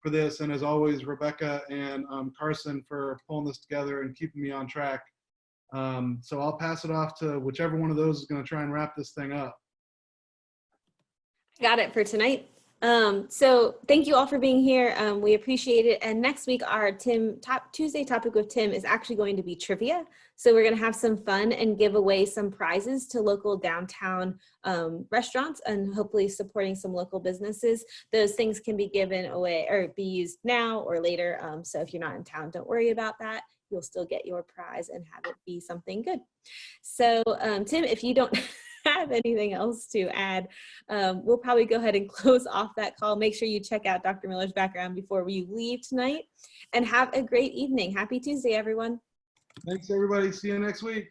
for this, and as always, Rebecca and Carson for pulling this together and keeping me on track. So I'll pass it off to whichever one of those is going to try and wrap this thing up. Got it for tonight. So thank you all for being here. We appreciate it. And next week, our Tuesday topic with Tim is actually going to be trivia. So we're going to have some fun and give away some prizes to local downtown restaurants and hopefully supporting some local businesses. Those things can be given away or be used now or later. So if you're not in town, don't worry about that. You'll still get your prize and have it be something good. So Tim, if you don't have anything else to add, we'll probably go ahead and close off that call. Make sure you check out Dr. Miller's background before we leave tonight, and have a great evening. Happy Tuesday, everyone. Thanks, everybody. See you next week.